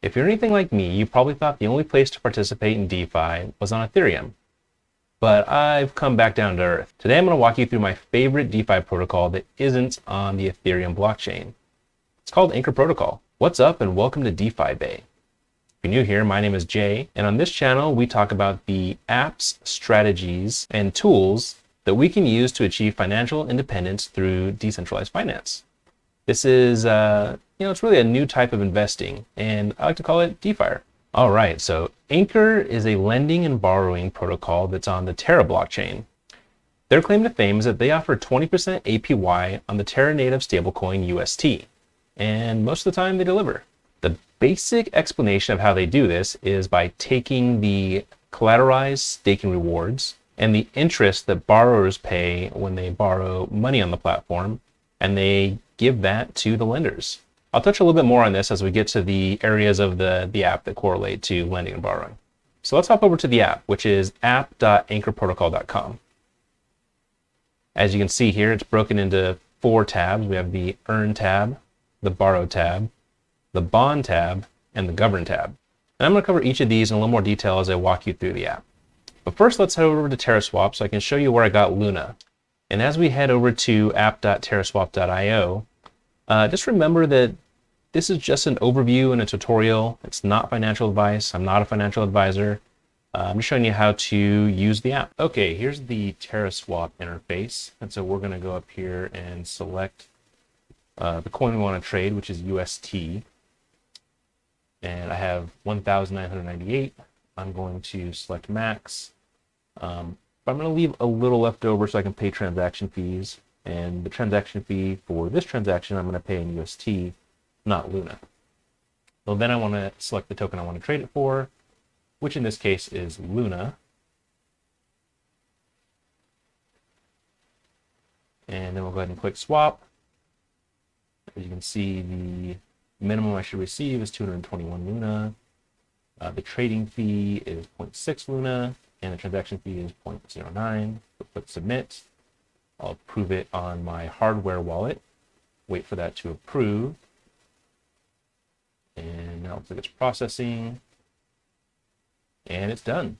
If you're anything like me, you probably thought the only place to participate in DeFi was on Ethereum. But I've come back down to earth. Today I'm going to walk you through my favorite DeFi protocol that isn't on the Ethereum blockchain. It's called Anchor Protocol. What's up and welcome to Defibae. If you're new here, my name is Jay, and on this channel we talk about the apps, strategies, and tools that we can use to achieve financial independence through decentralized finance. This is, it's really a new type of investing, and I like to call it DeFi. All right, so Anchor is a lending and borrowing protocol that's on the Terra blockchain. Their claim to fame is that they offer 20% APY on the Terra native stablecoin UST, and most of the time they deliver. The basic explanation of how they do this is by taking the collateralized staking rewards and the interest that borrowers pay when they borrow money on the platform, and they give that to the lenders. I'll touch a little bit more on this as we get to the areas of the app that correlate to lending and borrowing. So let's hop over to the app, which is app.anchorprotocol.com. As you can see here, it's broken into 4 tabs. We have the Earn tab, the Borrow tab, the Bond tab, and the Govern tab. And I'm going to cover each of these in a little more detail as I walk you through the app. But first, let's head over to Terra Swap so I can show you where I got Luna. And as we head over to app.terraswap.io, just remember that this is just an overview and a tutorial. It's not financial advice. I'm not a financial advisor. I'm just showing you how to use the app. Okay, here's the Terra Swap interface. And so we're going to go up here and select the coin we want to trade, which is UST. And I have 1,998. I'm going to select max. But I'm going to leave a little left over so I can pay transaction fees. And the transaction fee for this transaction, I'm going to pay in UST, not Luna. So then I want to select the token I want to trade it for, which in this case is Luna. And then we'll go ahead and click swap. As you can see, the minimum I should receive is 221 Luna. The trading fee is 0.6 Luna, and the transaction fee is 0.09. So click submit. I'll approve it on my hardware wallet. Wait for that to approve. And now it looks like it's processing. And it's done.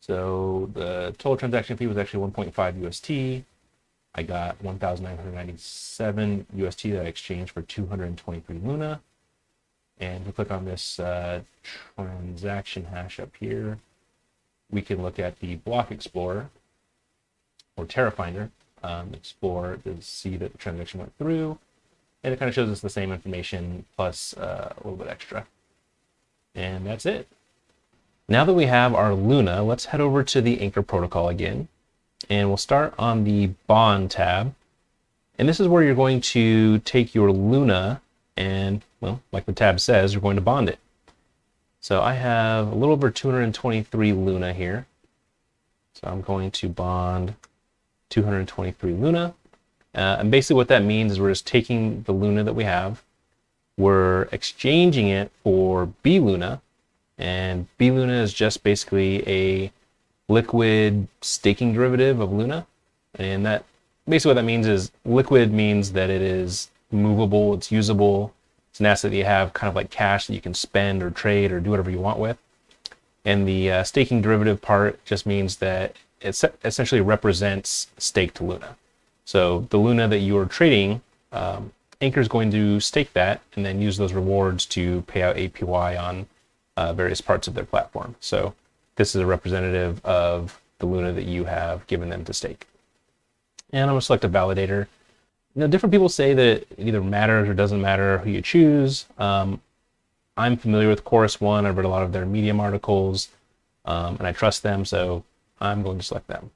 So the total transaction fee was actually 1.5 UST. I got 1,997 UST that I exchanged for 223 Luna. And if we click on this transaction hash up here, we can look at the block explorer or Terra Finder, explore to see that the transaction went through. And it kind of shows us the same information plus a little bit extra. And that's it. Now that we have our Luna, let's head over to the Anchor protocol again. And we'll start on the Bond tab. And this is where you're going to take your Luna and, well, like the tab says, you're going to bond it. So I have a little over 223 Luna here. So I'm going to bond 223 Luna. And basically what that means is we're just taking the Luna that we have, we're exchanging it for B Luna, and B Luna is just basically a liquid staking derivative of Luna. And that basically what that means is liquid means that it is movable, it's usable, it's an asset that you have kind of like cash that you can spend or trade or do whatever you want with. And the staking derivative part just means that it essentially represents staked Luna. So the Luna that you are trading, Anchor is going to stake that and then use those rewards to pay out APY on various parts of their platform. So this is a representative of the Luna that you have given them to stake. And I'm going to select a validator. Different people say that it either matters or doesn't matter who you choose. I'm familiar with Chorus One. I've read a lot of their Medium articles, and I trust them, so I'm going to select them.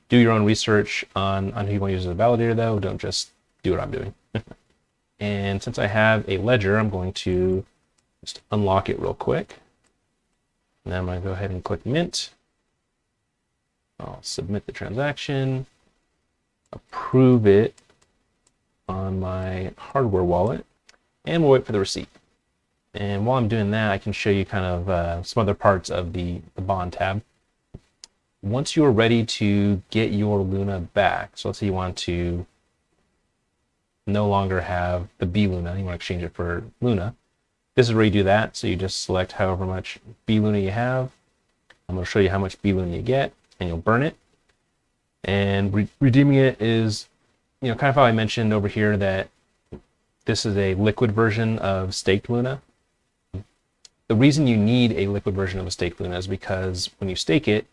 Do your own research on who you want to use as a validator, though. Don't just do what I'm doing. And since I have a ledger, I'm going to just unlock it real quick. And then I'm going to go ahead and click Mint. I'll submit the transaction, approve it on my hardware wallet, and we'll wait for the receipt. And while I'm doing that, I can show you kind of some other parts of the Bond tab. Once you are ready to get your Luna back, so let's say you want to no longer have the B Luna, you want to exchange it for Luna, this is where you do that. So you just select however much bLuna you have. I'm going to show you how much bLuna you get, and you'll burn it. And redeeming it is, kind of how I mentioned over here that this is a liquid version of staked Luna. The reason you need a liquid version of a staked Luna is because when you stake it,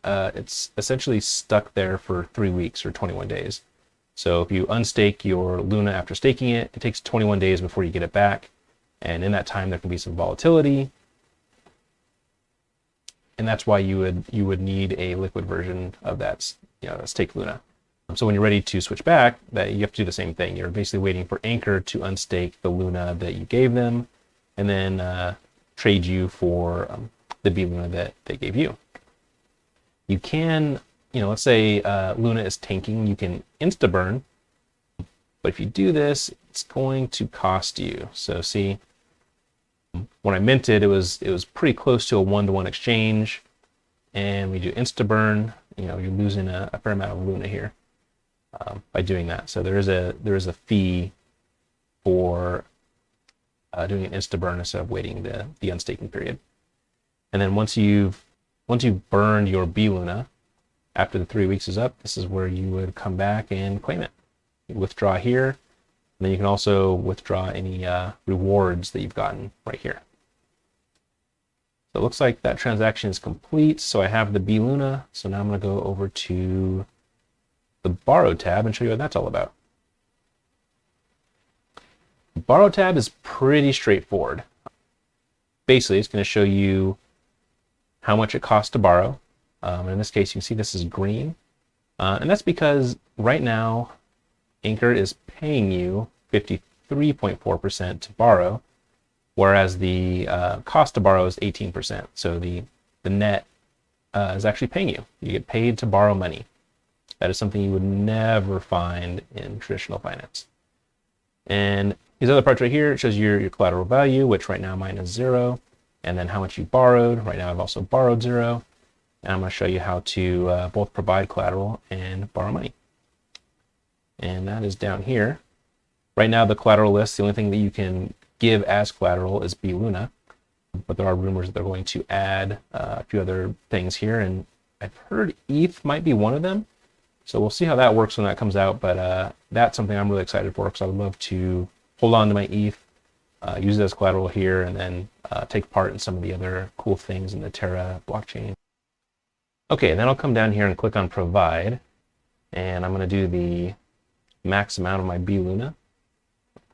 it's essentially stuck there for 3 weeks or 21 days. So if you unstake your Luna after staking it, it takes 21 days before you get it back. And in that time, there can be some volatility. And that's why you would need a liquid version of that, staked Luna. So when you're ready to switch back, that you have to do the same thing. You're basically waiting for Anchor to unstake the Luna that you gave them, and then trade you for the bLuna that they gave you. You can, let's say Luna is tanking, you can insta-burn, but if you do this, it's going to cost you. So see, when I minted, it was pretty close to a 1-to-1 exchange, and we do insta-burn, you're losing a fair amount of Luna here by doing that. So there is a fee for doing an insta-burn instead of waiting the unstaking period. And then once you've burned your bLuna, after the 3 weeks is up, this is where you would come back and claim it. You withdraw here, and then you can also withdraw any rewards that you've gotten right here. So it looks like that transaction is complete. So I have the bLuna. So now I'm going to go over to the Borrow tab and show you what that's all about. The Borrow tab is pretty straightforward. Basically, it's going to show you how much it costs to borrow. In this case, you can see this is green. And that's right now, Anchor is paying you 53.4% to borrow, whereas the cost to borrow is 18%. So the net is actually paying you. You get paid to borrow money. That is something you would never find in traditional finance. And these other parts right here, it shows your collateral value, which right now mine is 0, and then how much you borrowed. Right now I've also borrowed 0. And I'm going to show you how to both provide collateral and borrow money. And that is down here. Right now, the collateral list, the only thing that you can give as collateral is bLuna. But there are rumors that they're going to add a few other things here. And I've heard ETH might be one of them. So we'll see how that works when that comes out. But that's something I'm really excited for, because I would love to hold on to my ETH, use it as collateral here, and then take part in some of the other cool things in the Terra blockchain. Okay, then I'll come down here and click on Provide, and I'm going to do the max amount of my bLuna.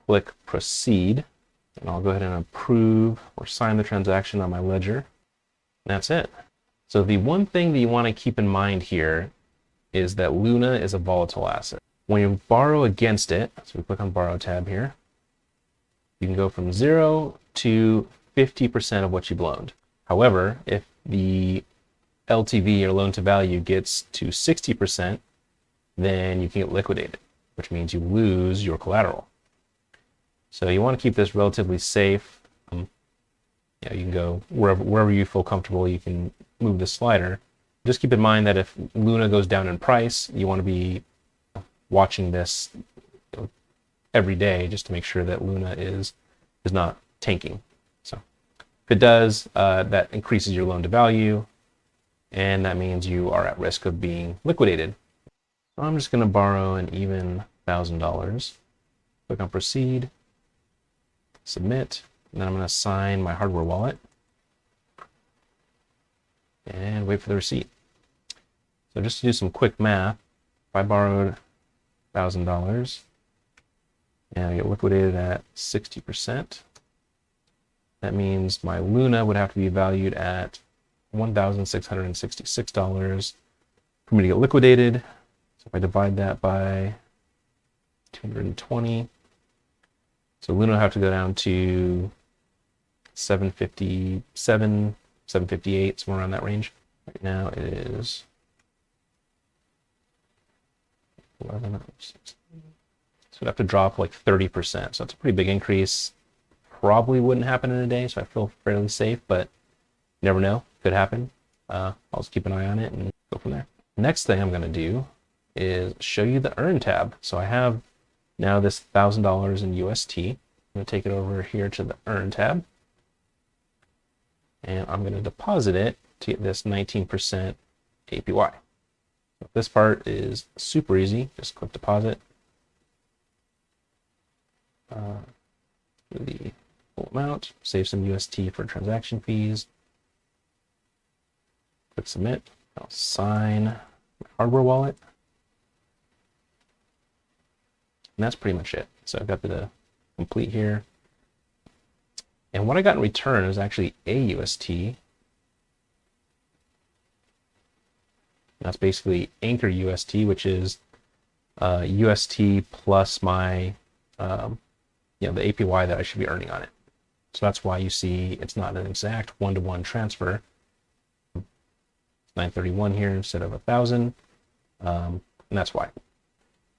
Click Proceed, and I'll go ahead and approve or sign the transaction on my ledger. And that's it. So the one thing that you want to keep in mind here is that Luna is a volatile asset. When you borrow against it, so we click on Borrow tab here, you can go from 0 to 50% of what you've loaned. However, if the LTV or loan to value gets to 60%, then you can get liquidated, which means you lose your collateral. So you want to keep this relatively safe. You can go wherever you feel comfortable. You can move the slider. Just keep in mind that if Luna goes down in price, you want to be watching this every day just to make sure that Luna is not tanking. So if it does, that increases your loan to value, and that means you are at risk of being liquidated. So I'm just going to borrow an even $1,000. Click on Proceed, Submit, and then I'm going to sign my hardware wallet and wait for the receipt. So just to do some quick math, if I borrowed $1,000 and I get liquidated at 60%, that means my Luna would have to be valued at $1,666 for me to get liquidated. So if I divide that by 220, so Luna will have to go down to 757, 758, somewhere around that range. Right now it is 11. So it'd have to drop like 30%. So that's a pretty big increase. Probably wouldn't happen in a day, so I feel fairly safe, but you never know. Could happen. I'll just keep an eye on it and go from there. Next thing I'm going to do is show you the Earn tab. So I have now this $1,000 in UST. I'm going to take it over here to the Earn tab. and I'm going to deposit it to get this 19% APY. So this part is super easy. Just click deposit. The full amount, save some UST for transaction fees. Click submit. I'll sign my hardware wallet. And that's pretty much it. So I've got the complete here. And what I got in return is actually AUST. That's basically Anchor UST, which is UST plus my, the APY that I should be earning on it. So that's why you see it's not an exact one-to-one transfer. 931 here instead of 1,000, and that's why.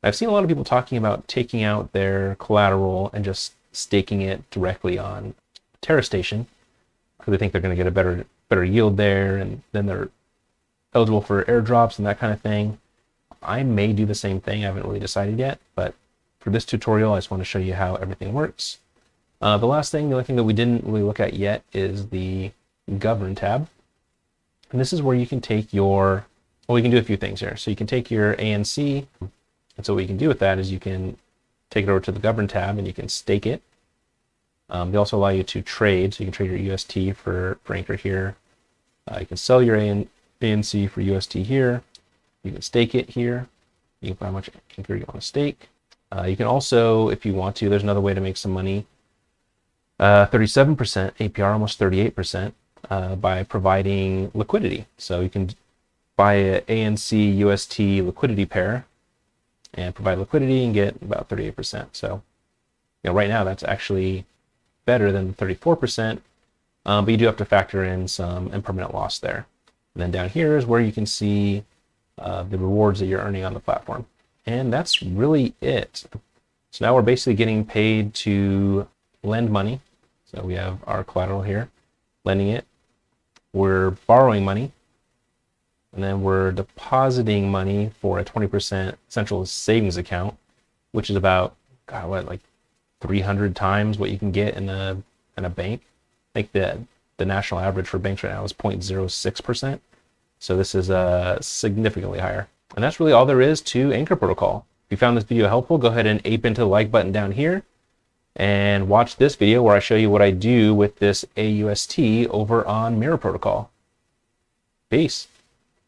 I've seen a lot of people talking about taking out their collateral and just staking it directly on Terra Station, because they think they're going to get a better yield there, and then they're eligible for airdrops and that kind of thing. I may do the same thing. I haven't really decided yet, but for this tutorial, I just want to show you how everything works. The only thing that we didn't really look at yet is the Govern tab. And this is where you can take your, well, we can do a few things here. So you can take your ANC, and so what you can do with that is you can take it over to the Govern tab and you can stake it. They also allow you to trade, so you can trade your UST for Anchor here. You can sell your ANC for UST here. You can stake it here. You can find how much Anchor you want to stake. You can also, if you want to, there's another way to make some money. 37% APR, almost 38%. By providing liquidity. So you can buy an ANC UST liquidity pair and provide liquidity and get about 38%. So, right now that's actually better than 34%, but you do have to factor in some impermanent loss there. And then down here is where you can see the rewards that you're earning on the platform. And that's really it. So now we're basically getting paid to lend money. So we have our collateral here, lending it. We're borrowing money, and then we're depositing money for a 20% central savings account, which is about, like 300 times what you can get in a bank. I think the national average for banks right now is 0.06%. So this is significantly higher. And that's really all there is to Anchor Protocol. If you found this video helpful, go ahead and ape into the like button down here. And watch this video where I show you what I do with this AUST over on Mirror Protocol. Peace.